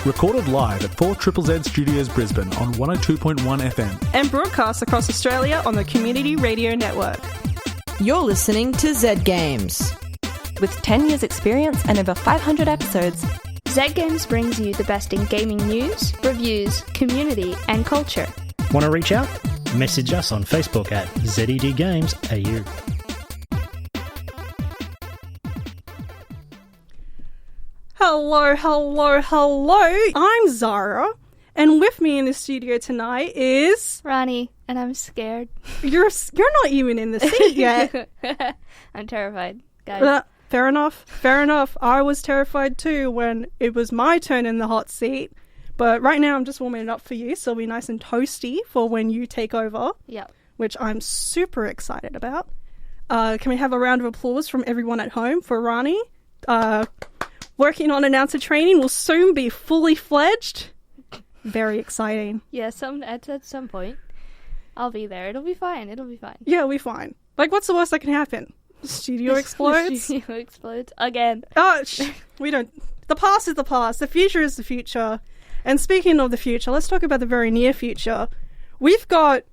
Recorded live at 4ZZZ Studios Brisbane on 102.1 FM. And broadcast across Australia on the Community Radio Network. You're listening to Zed Games. With 10 years experience and over 500 episodes, Zed Games brings you the best in gaming news, reviews, community and culture. Want to reach out? Message us on Facebook at ZED Games AU. Hello. I'm Zahra, and with me in the studio tonight is Rani, and I'm scared. You're not even in the seat yet. I'm terrified, guys. Fair enough. I was terrified too when it was my turn in the hot seat. But right now I'm just warming it up for you, so it'll be nice and toasty for when you take over. Yep. Which I'm super excited about. Can we have a round of applause from everyone at home for Rani? Working on announcer training, will soon be fully fledged. Very exciting. Yeah, at some point. I'll be there. It'll be fine. Yeah, it'll be fine. Like, what's the worst that can happen? The studio explodes? The studio explodes again. We don't... The past is the past. The future is the future. And speaking of the future, let's talk about the very near future. We've got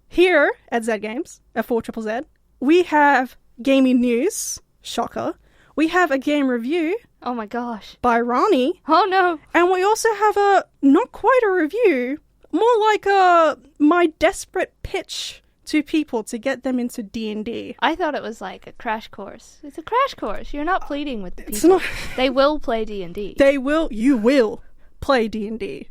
here at Zed Games, at 4ZZZ, we have gaming news. Shocker. We have a game review. Oh my gosh. By Rani. Oh no. And we also have not quite a review, more like my desperate pitch to people to get them into D&D. I thought it was like a crash course. It's a crash course. You're not pleading with the people. It's not. They will play D&D. You will play D&D.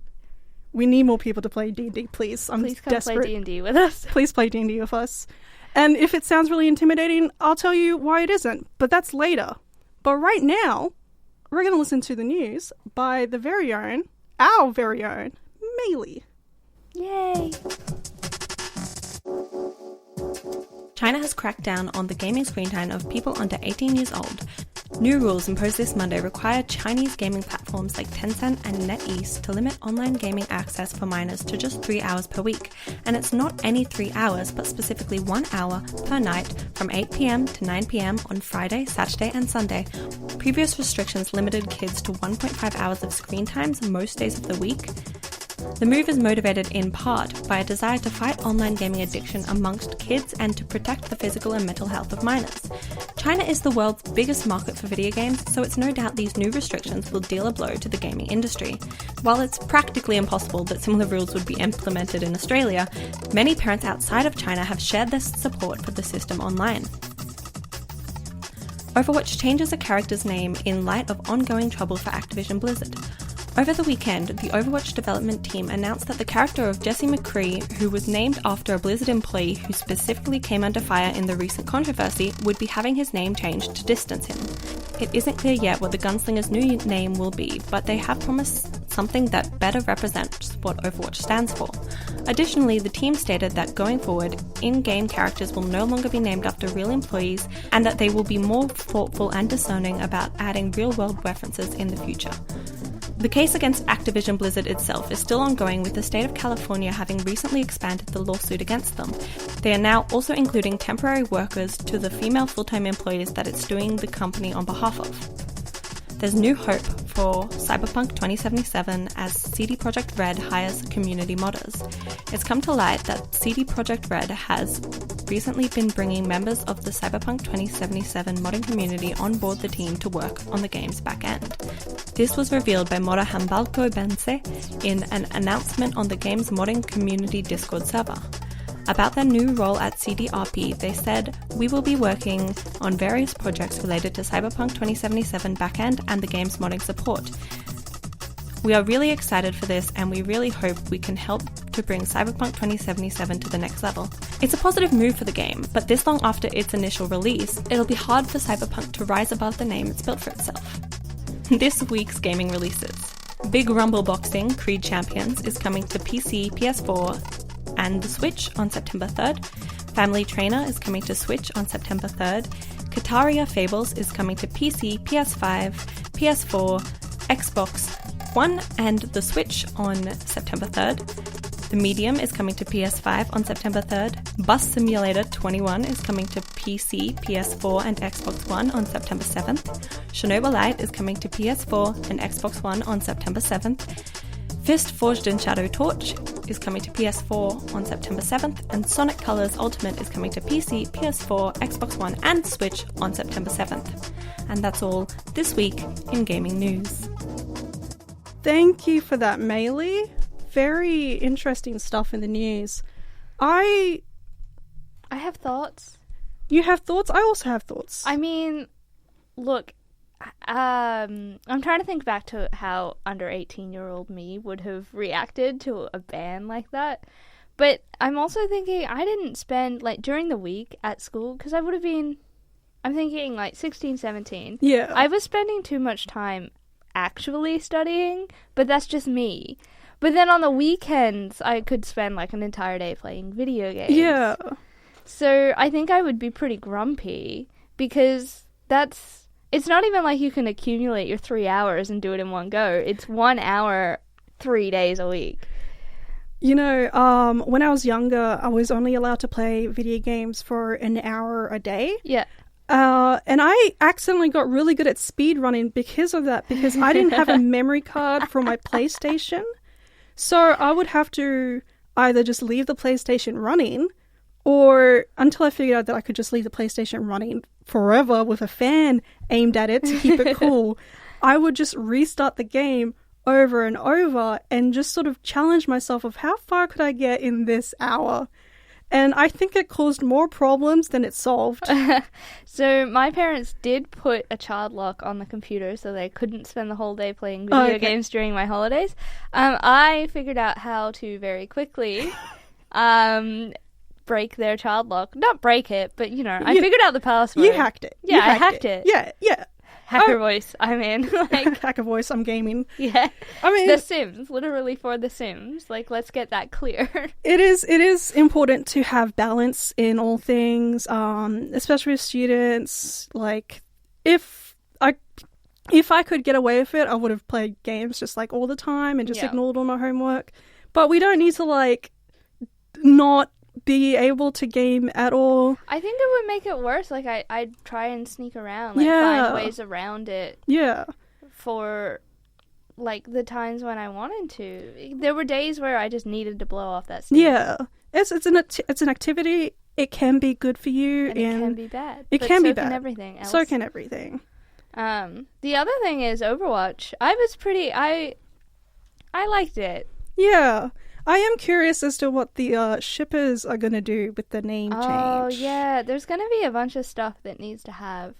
We need more people to play D&D, please. Please come desperate. play D&D with us. Please play D&D with us. And if it sounds really intimidating, I'll tell you why it isn't. But that's later. But right now, we're going to listen to the news by our very own, Maylee. Yay! China has cracked down on the gaming screen time of people under 18 years old. New rules imposed this Monday require Chinese gaming platforms like Tencent and NetEase to limit online gaming access for minors to just 3 hours per week. And it's not any 3 hours, but specifically 1 hour per night from 8 p.m. to 9 p.m. on Friday, Saturday and Sunday. Previous restrictions limited kids to 1.5 hours of screen times most days of the week. The move is motivated in part by a desire to fight online gaming addiction amongst kids and to protect the physical and mental health of minors. China is the world's biggest market for video games, so it's no doubt these new restrictions will deal a blow to the gaming industry. While it's practically impossible that similar rules would be implemented in Australia, many parents outside of China have shared their support for the system online. Overwatch changes a character's name in light of ongoing trouble for Activision Blizzard. Over the weekend, the Overwatch development team announced that the character of Jesse McCree, who was named after a Blizzard employee who specifically came under fire in the recent controversy, would be having his name changed to distance him. It isn't clear yet what the gunslinger's new name will be, but they have promised something that better represents what Overwatch stands for. Additionally, the team stated that going forward, in-game characters will no longer be named after real employees and that they will be more thoughtful and discerning about adding real-world references in the future. The case against Activision Blizzard itself is still ongoing, with the state of California having recently expanded the lawsuit against them. They are now also including temporary workers to the female full-time employees that it's suing the company on behalf of. There's new hope for Cyberpunk 2077 as CD Projekt Red hires community modders. It's come to light that CD Projekt Red has recently been bringing members of the Cyberpunk 2077 modding community on board the team to work on the game's back end. This was revealed by modder Hambalco Bense in an announcement on the game's modding community Discord server. About their new role at CDRP, they said, "We will be working on various projects related to Cyberpunk 2077 backend and the game's modding support. We are really excited for this, and we really hope we can help to bring Cyberpunk 2077 to the next level." It's a positive move for the game, but this long after its initial release, it'll be hard for Cyberpunk to rise above the name it's built for itself. This week's gaming releases. Big Rumble Boxing Creed Champions is coming to PC, PS4, and the Switch on September 3rd. Family Trainer is coming to Switch on September 3rd. Kataria Fables is coming to PC, PS5, PS4, Xbox One, and the Switch on September 3rd. The Medium is coming to PS5 on September 3rd. Bus Simulator 21 is coming to PC, PS4, and Xbox One on September 7th. Chernobyl Light is coming to PS4 and Xbox One on September 7th. Fist Forged in Shadow Torch is coming to PS4 on September 7th, and Sonic Colors Ultimate is coming to PC, PS4, Xbox One, and Switch on September 7th. And that's all this week in gaming news. Thank you for that, Maylee. Very interesting stuff in the news. I have thoughts. You have thoughts? I also have thoughts. I mean, look, I'm trying to think back to how under 18-year-old me would have reacted to a ban like that. But I'm also thinking I didn't spend, like, during the week at school, because I would have been, I'm thinking, like, 16, 17. Yeah. I was spending too much time actually studying, but that's just me. But then on the weekends, I could spend, like, an entire day playing video games. Yeah. So I think I would be pretty grumpy, because it's not even like you can accumulate your 3 hours and do it in one go. It's 1 hour, 3 days a week. You know, when I was younger, I was only allowed to play video games for an hour a day. Yeah. And I accidentally got really good at speed running because of that, because I didn't have a memory card for my PlayStation. So I would have to either just leave the PlayStation running, or until I figured out that I could just leave the PlayStation running forever with a fan aimed at it to keep it cool, I would just restart the game over and over and just sort of challenge myself of how far could I get in this hour. And I think it caused more problems than it solved. So my parents did put a child lock on the computer so they couldn't spend the whole day playing video games during my holidays. I figured out how to very quickly break their child lock. Not break it, but, you know, I figured out the password. You hacked it. Yeah, I hacked it. Yeah. Hacker voice, I'm in. Like, hacker voice, I'm gaming. Yeah. I mean, The Sims, literally for The Sims. Like, let's get that clear. It is important to have balance in all things, especially with students. Like, if I could get away with it, I would have played games just like all the time and just ignored all my homework. But we don't need to, like, not be able to game at all. I think it would make it worse. Like, I'd try and sneak around, like, find ways around it. Yeah. For, like, the times when I wanted to. There were days where I just needed to blow off that steam. Yeah. It's an activity. It can be good for you. And it can be bad. It can be bad. So can everything else. So can everything. The other thing is Overwatch. I liked it. Yeah. I am curious as to what the shippers are going to do with the name change. Oh, yeah. There's going to be a bunch of stuff that needs to have,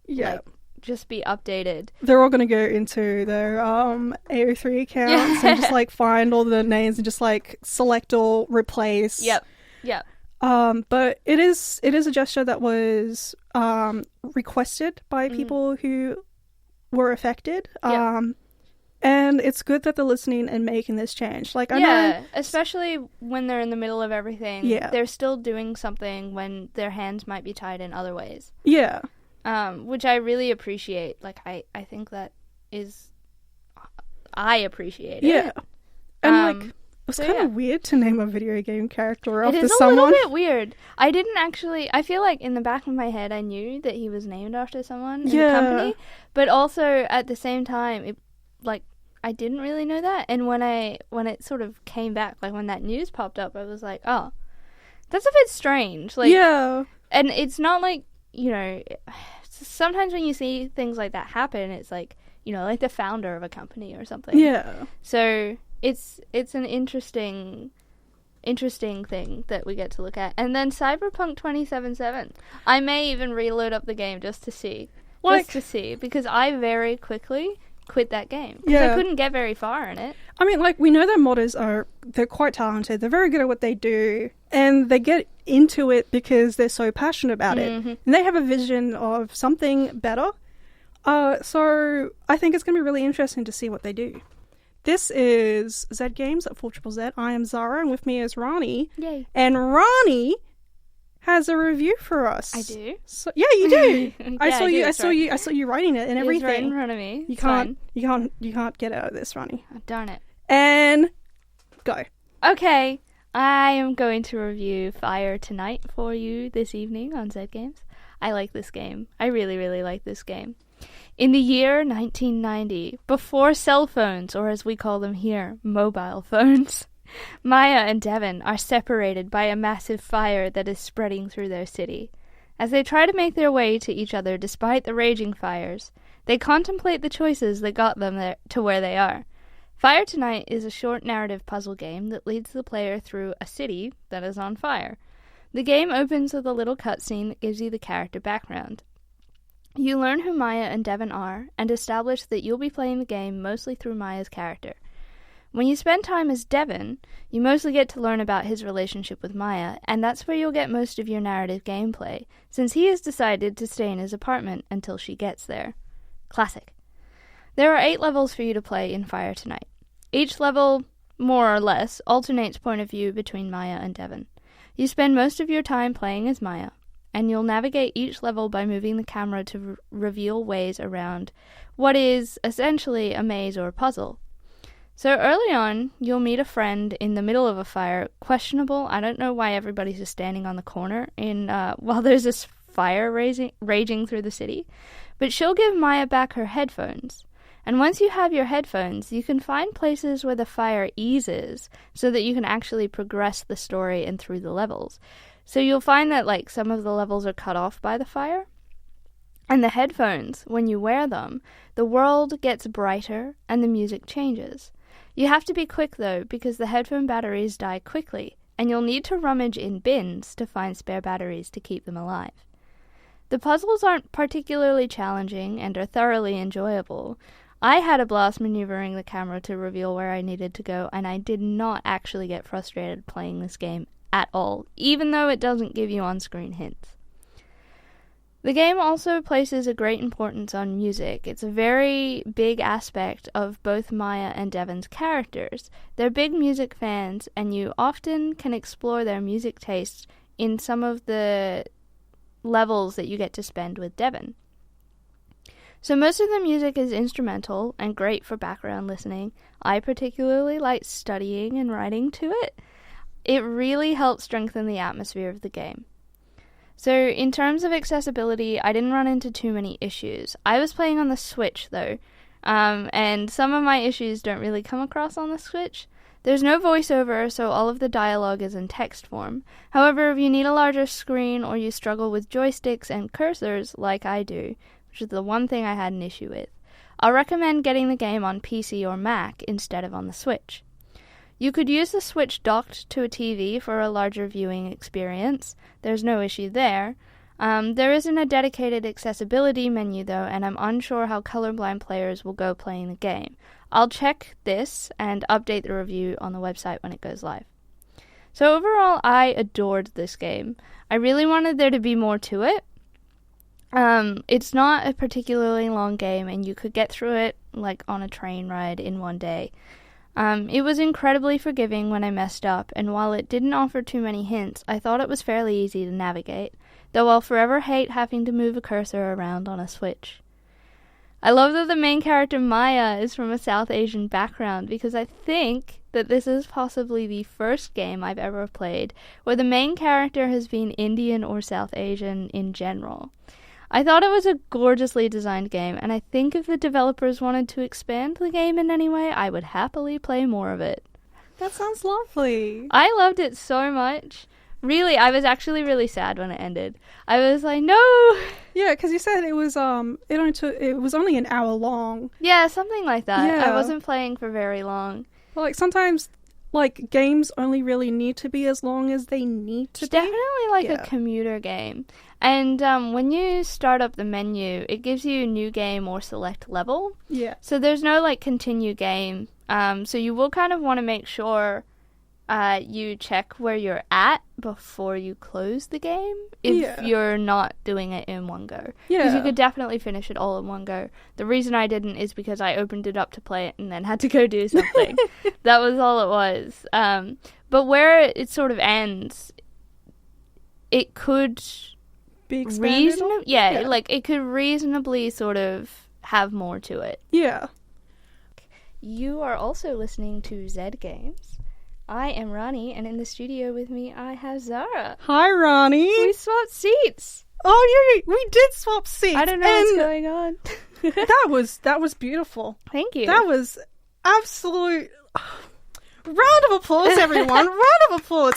like, just be updated. They're all going to go into their AO3 accounts and just, like, find all the names and just, like, select all, replace. Yep. But it is a gesture that was requested by people who were affected. And it's good that they're listening and making this change. Like, I know, especially when they're in the middle of everything. Yeah. They're still doing something when their hands might be tied in other ways. Yeah. Which I really appreciate. Like, I think that is... I appreciate it. Yeah. And, like, it's kind of weird to name a video game character after someone. It is a little bit weird. I didn't actually... I feel like in the back of my head I knew that he was named after someone in the company. But also, at the same time, I didn't really know that, and when it sort of came back, like when that news popped up, I was like, oh, that's a bit strange. Like, yeah. And it's not like, you know, sometimes when you see things like that happen, it's like, you know, like the founder of a company or something. Yeah. So it's an interesting thing that we get to look at. And then Cyberpunk 2077. I may even reload up the game just to see. Because I very quickly quit that game. Because I couldn't get very far in it. I mean, like, we know that modders they're quite talented. They're very good at what they do. And they get into it because they're so passionate about it. And they have a vision of something better. So I think it's going to be really interesting to see what they do. This is Zed Games at 4ZZZ. I am Zahra, and with me is Rani. Yay. And Rani has a review for us. I do. So, yeah, you do. I saw you writing it and everything. It's right in front of me. You can't get out of this, Rani. Oh, darn it. And go. Okay, I am going to review Fire Tonight for you this evening on Zed Games. I like this game. I really, really like this game. In the year 1990, before cell phones, or as we call them here, mobile phones, Maya and Devon are separated by a massive fire that is spreading through their city. As they try to make their way to each other despite the raging fires, they contemplate the choices that got them there to where they are. Fire Tonight is a short narrative puzzle game that leads the player through a city that is on fire. The game opens with a little cutscene that gives you the character background. You learn who Maya and Devon are, and establish that you'll be playing the game mostly through Maya's character. When you spend time as Devon, you mostly get to learn about his relationship with Maya, and that's where you'll get most of your narrative gameplay, since he has decided to stay in his apartment until she gets there. Classic. There are 8 levels for you to play in Fire Tonight. Each level, more or less, alternates point of view between Maya and Devon. You spend most of your time playing as Maya, and you'll navigate each level by moving the camera to reveal ways around what is essentially a maze or a puzzle. So early on, you'll meet a friend in the middle of a fire. Questionable, I don't know why everybody's just standing on the corner while there's this fire raging through the city. But she'll give Maya back her headphones. And once you have your headphones, you can find places where the fire eases so that you can actually progress the story and through the levels. So you'll find that some of the levels are cut off by the fire. And the headphones, when you wear them, the world gets brighter and the music changes. You have to be quick though, because the headphone batteries die quickly, and you'll need to rummage in bins to find spare batteries to keep them alive. The puzzles aren't particularly challenging and are thoroughly enjoyable. I had a blast maneuvering the camera to reveal where I needed to go, and I did not actually get frustrated playing this game at all, even though it doesn't give you on-screen hints. The game also places a great importance on music. It's a very big aspect of both Maya and Devon's characters. They're big music fans, and you often can explore their music tastes in some of the levels that you get to spend with Devon. So most of the music is instrumental and great for background listening. I particularly like studying and writing to it. It really helps strengthen the atmosphere of the game. So in terms of accessibility, I didn't run into too many issues. I was playing on the Switch though, and some of my issues don't really come across on the Switch. There's no voiceover, so all of the dialogue is in text form. However, if you need a larger screen or you struggle with joysticks and cursors like I do, which is the one thing I had an issue with, I'll recommend getting the game on PC or Mac instead of on the Switch. You could use the Switch docked to a TV for a larger viewing experience. There's no issue there. There isn't a dedicated accessibility menu though, and I'm unsure how colorblind players will go playing the game. I'll check this and update the review on the website when it goes live. So overall, I adored this game. I really wanted there to be more to it. It's not a particularly long game, and you could get through it on a train ride in one day. It was incredibly forgiving when I messed up, and while it didn't offer too many hints, I thought it was fairly easy to navigate, though I'll forever hate having to move a cursor around on a Switch. I love that the main character Maya is from a South Asian background, because I think that this is possibly the first game I've ever played where the main character has been Indian or South Asian in general. I thought it was a gorgeously designed game, and I think if the developers wanted to expand the game in any way, I would happily play more of it. That sounds lovely. I loved it so much. Really, I was actually really sad when it ended. I was like, no! Yeah, because you said it was it was only an hour long. Yeah, something like that. Yeah. I wasn't playing for very long. Well, sometimes games only really need to be as long as they need to It's be. definitely a commuter game. And when you start up the menu, it gives you new game or select level. Yeah. So there's no continue game. So you will kind of want to make sure you check where you're at before you close the game if you're not doing it in one go. Because you could definitely finish it all in one go. The reason I didn't is because I opened it up to play it and then had to go do something. That was all it was. But where it sort of ends, it could be expanded. It could reasonably sort of have more to it. Yeah. You are also listening to Zed Games. I am Rani, and in the studio with me I have Zahra. Hi, Rani. We swapped seats. Oh, we did swap seats. I don't know what's going on. that was beautiful. Thank you. That was absolute. Round of applause, everyone! Round of applause.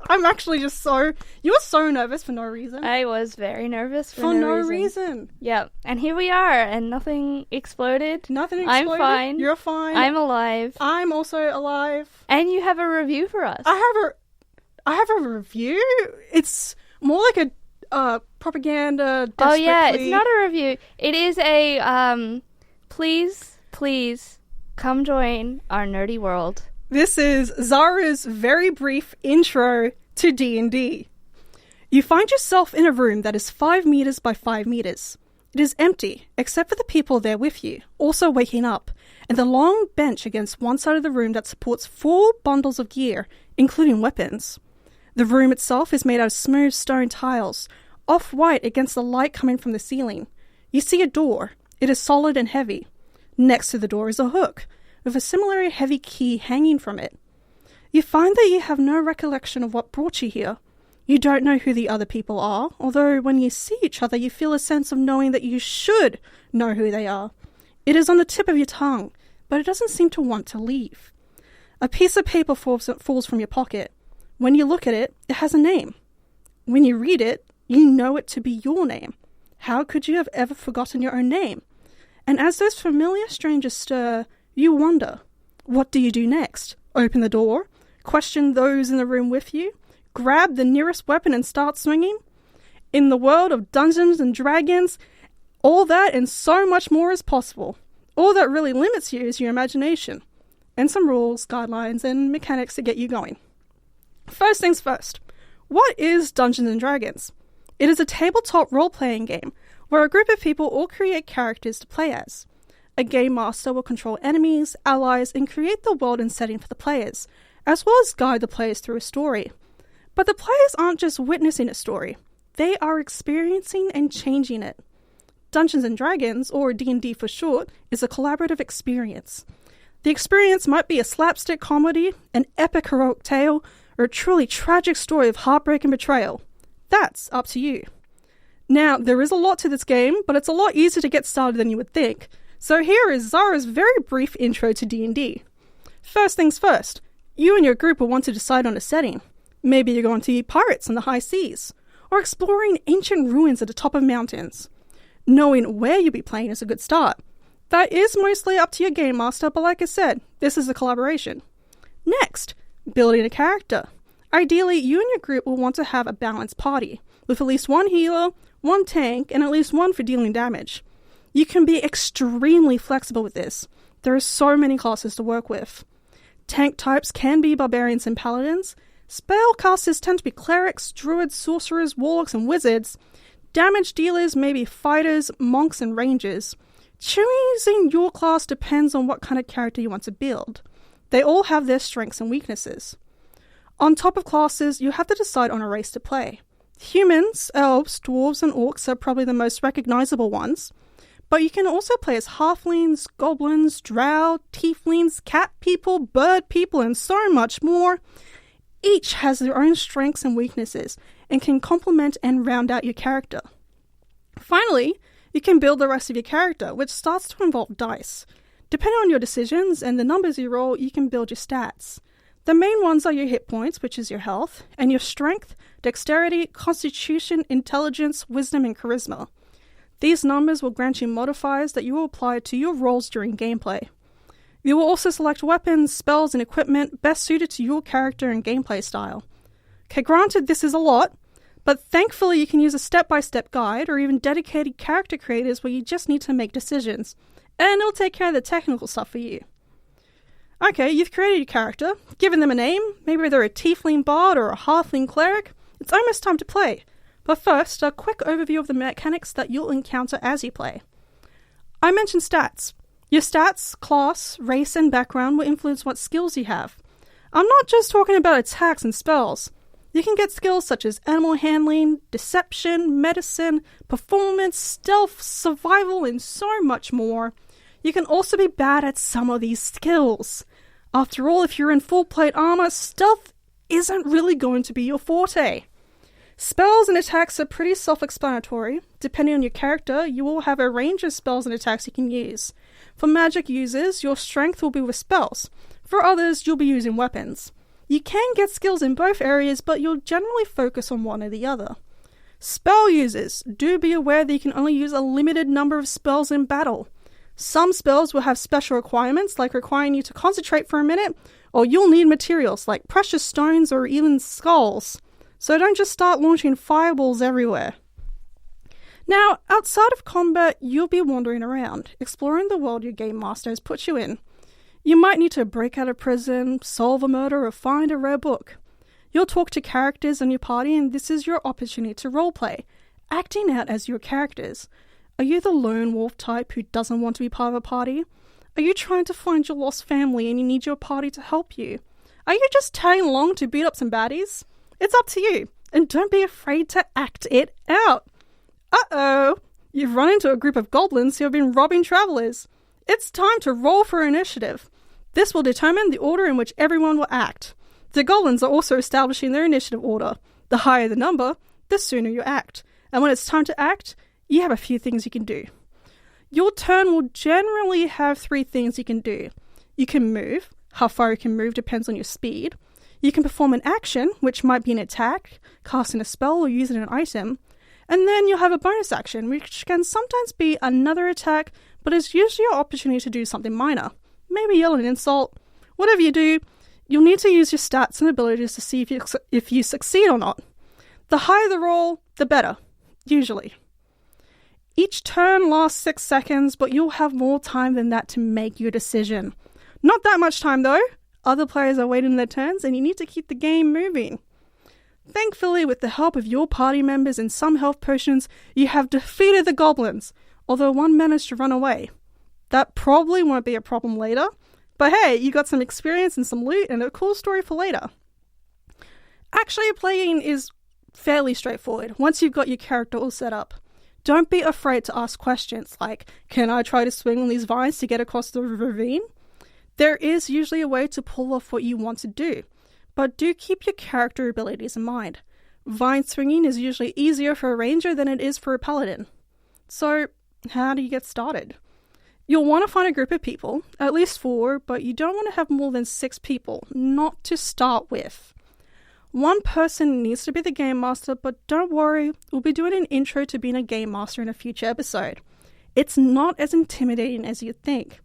I'm actually just so. You were so nervous for no reason. I was very nervous for no reason. Yeah, and here we are, and nothing exploded. Nothing exploded. I'm fine. You're fine. I'm alive. I'm also alive. And you have a review for us. I have a review. It's more like a propaganda. Oh yeah, it's not a review. It is a please come join our nerdy world. This is Zahra's very brief intro to D&D. You find yourself in a room that is 5 meters by 5 meters. It is empty, except for the people there with you, also waking up, and the long bench against one side of the room that supports 4 bundles of gear, including weapons. The room itself is made out of smooth stone tiles, off-white against the light coming from the ceiling. You see a door. It is solid and heavy. Next to the door is a hook, with a similarly heavy key hanging from it. You find that you have no recollection of what brought you here. You don't know who the other people are, although when you see each other you feel a sense of knowing that you should know who they are. It is on the tip of your tongue, but it doesn't seem to want to leave. A piece of paper falls from your pocket. When you look at it, it has a name. When you read it, you know it to be your name. How could you have ever forgotten your own name? And as those familiar strangers stir, you wonder, what do you do next? Open the door? Question those in the room with you? Grab the nearest weapon and start swinging? In the world of Dungeons and Dragons, all that and so much more is possible. All that really limits you is your imagination, and some rules, guidelines, and mechanics to get you going. First things first, what is Dungeons and Dragons? It is a tabletop role-playing game where a group of people all create characters to play as. A game master will control enemies, allies, and create the world and setting for the players, as well as guide the players through a story. But the players aren't just witnessing a story, they are experiencing and changing it. Dungeons & Dragons, or D&D for short, is a collaborative experience. The experience might be a slapstick comedy, an epic heroic tale, or a truly tragic story of heartbreak and betrayal. That's up to you. Now, there is a lot to this game, but it's a lot easier to get started than you would think. So here is Zahra's very brief intro to D&D. First things first, you and your group will want to decide on a setting. Maybe you're going to be pirates on the high seas, or exploring ancient ruins at the top of mountains. Knowing where you'll be playing is a good start. That is mostly up to your game master, but like I said, this is a collaboration. Next, building a character. Ideally, you and your group will want to have a balanced party, with at least one healer, one tank, and at least one for dealing damage. You can be extremely flexible with this. There are so many classes to work with. Tank types can be barbarians and paladins. Spellcasters tend to be clerics, druids, sorcerers, warlocks, and wizards. Damage dealers may be fighters, monks, and rangers. Choosing your class depends on what kind of character you want to build. They all have their strengths and weaknesses. On top of classes, you have to decide on a race to play. Humans, elves, dwarves, and orcs are probably the most recognizable ones. But you can also play as halflings, goblins, drow, tieflings, cat people, bird people, and so much more. Each has their own strengths and weaknesses, and can complement and round out your character. Finally, you can build the rest of your character, which starts to involve dice. Depending on your decisions and the numbers you roll, you can build your stats. The main ones are your hit points, which is your health, and your strength, dexterity, constitution, intelligence, wisdom, and charisma. These numbers will grant you modifiers that you will apply to your rolls during gameplay. You will also select weapons, spells, and equipment best suited to your character and gameplay style. Okay, granted this is a lot, but thankfully you can use a step-by-step guide or even dedicated character creators where you just need to make decisions, and it'll take care of the technical stuff for you. Okay, you've created your character, given them a name, maybe they're a tiefling bard or a halfling cleric. It's almost time to play. But first, a quick overview of the mechanics that you'll encounter as you play. I mentioned stats. Your stats, class, race, and background will influence what skills you have. I'm not just talking about attacks and spells. You can get skills such as animal handling, deception, medicine, performance, stealth, survival, and so much more. You can also be bad at some of these skills. After all, if you're in full plate armor, stealth isn't really going to be your forte. Spells and attacks are pretty self-explanatory. Depending on your character, you will have a range of spells and attacks you can use. For magic users, your strength will be with spells. For others, you'll be using weapons. You can get skills in both areas, but you'll generally focus on one or the other. Spell users, do be aware that you can only use a limited number of spells in battle. Some spells will have special requirements, like requiring you to concentrate for a minute, or you'll need materials like precious stones or even skulls. So don't just start launching fireballs everywhere. Now, outside of combat, you'll be wandering around, exploring the world your game master has put you in. You might need to break out of prison, solve a murder, or find a rare book. You'll talk to characters in your party, and this is your opportunity to roleplay, acting out as your characters. Are you the lone wolf type who doesn't want to be part of a party? Are you trying to find your lost family and you need your party to help you? Are you just tagging along to beat up some baddies? It's up to you, and don't be afraid to act it out. Uh-oh, you've run into a group of goblins who have been robbing travelers. It's time to roll for initiative. This will determine the order in which everyone will act. The goblins are also establishing their initiative order. The higher the number, the sooner you act. And when it's time to act, you have a few things you can do. Your turn will generally have 3 things you can do. You can move. How far you can move depends on your speed. You can perform an action, which might be an attack, casting a spell, or using an item. And then you'll have a bonus action, which can sometimes be another attack, but is usually your opportunity to do something minor. Maybe yell an insult. Whatever you do, you'll need to use your stats and abilities to see if you succeed or not. The higher the roll, the better, usually. Each turn lasts 6 seconds, but you'll have more time than that to make your decision. Not that much time though. Other players are waiting their turns and you need to keep the game moving. Thankfully, with the help of your party members and some health potions, you have defeated the goblins, although one managed to run away. That probably won't be a problem later, but hey, you got some experience and some loot and a cool story for later. Actually, playing is fairly straightforward once you've got your character all set up. Don't be afraid to ask questions like, can I try to swing on these vines to get across the ravine? There is usually a way to pull off what you want to do, but do keep your character abilities in mind. Vine swinging is usually easier for a ranger than it is for a paladin. So, how do you get started? You'll want to find a group of people, at least 4, but you don't want to have more than 6 people, not to start with. One person needs to be the game master, but don't worry, we'll be doing an intro to being a game master in a future episode. It's not as intimidating as you'd think.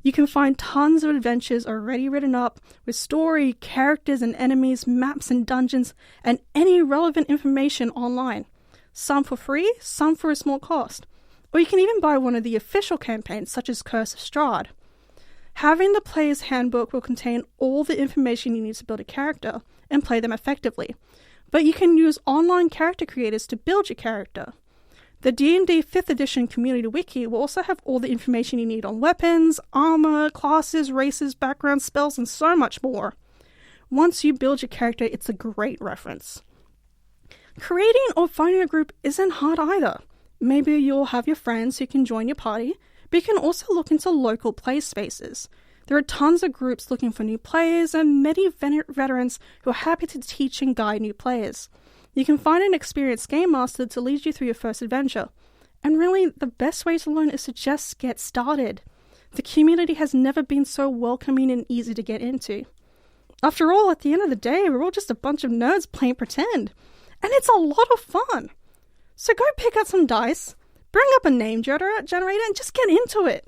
You can find tons of adventures already written up with story, characters and enemies, maps and dungeons, and any relevant information online. Some for free, some for a small cost. Or you can even buy one of the official campaigns, such as Curse of Strahd. Having the player's handbook will contain all the information you need to build a character and play them effectively, but you can use online character creators to build your character. The D&D 5th edition community wiki will also have all the information you need on weapons, armor, classes, races, backgrounds, spells, and so much more. Once you build your character, it's a great reference. Creating or finding a group isn't hard either. Maybe you'll have your friends who can join your party, but you can also look into local play spaces. There are tons of groups looking for new players and many veterans who are happy to teach and guide new players. You can find an experienced game master to lead you through your first adventure. And really, the best way to learn is to just get started. The community has never been so welcoming and easy to get into. After all, at the end of the day, we're all just a bunch of nerds playing pretend. And it's a lot of fun. So go pick out some dice, bring up a name generator, and just get into it.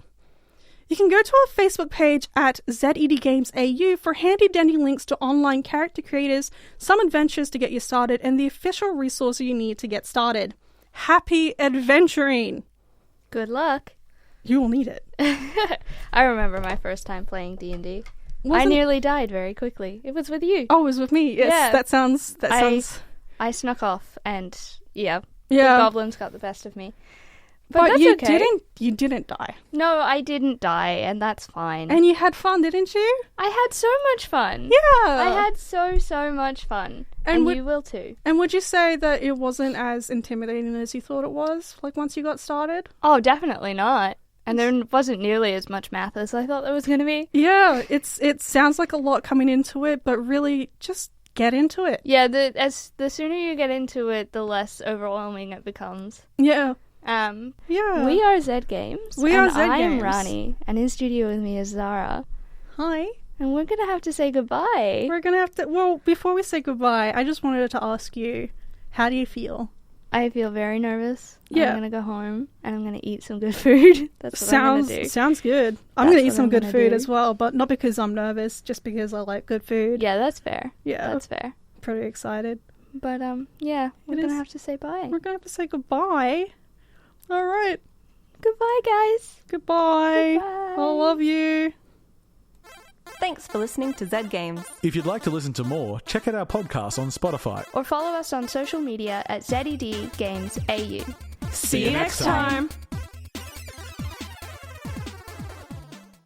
You can go to our Facebook page at Zed Games AU for handy-dandy links to online character creators, some adventures to get you started, and the official resources you need to get started. Happy adventuring! Good luck. You will need it. I remember my first time playing D&D. I nearly died very quickly. It was with you. Oh, it was with me. Yes, yeah. That sounds. I snuck off, and the goblins got the best of me. But you okay. You didn't die. No, I didn't die, and that's fine. And you had fun, didn't you? I had so much fun. Yeah. I had so much fun. And you will too. And would you say that it wasn't as intimidating as you thought it was, like once you got started? Oh, definitely not. And there wasn't nearly as much math as I thought there was going to be. Yeah, it sounds like a lot coming into it, but really just get into it. Yeah, the sooner you get into it, the less overwhelming it becomes. Yeah. Yeah. We are Zed Games. We are Zed I Games. am Rani, and in studio with me is Zahra. Hi. And we're going to have to say goodbye. We're going to have to... Well, before we say goodbye, I just wanted to ask you, how do you feel? I feel very nervous. Yeah. I'm going to go home, and I'm going to eat some good food. That's what I'm going to do. Sounds good. I'm going to eat some good food as well, but not because I'm nervous, just because I like good food. Yeah, that's fair. Yeah. That's fair. Pretty excited. But, yeah, we're going to have to say bye. We're going to have to say goodbye. All right. Goodbye, guys. Goodbye. Goodbye. I love you. Thanks for listening to Zed Games. If you'd like to listen to more, check out our podcast on Spotify. Or follow us on social media at ZED Games AU. See you next time.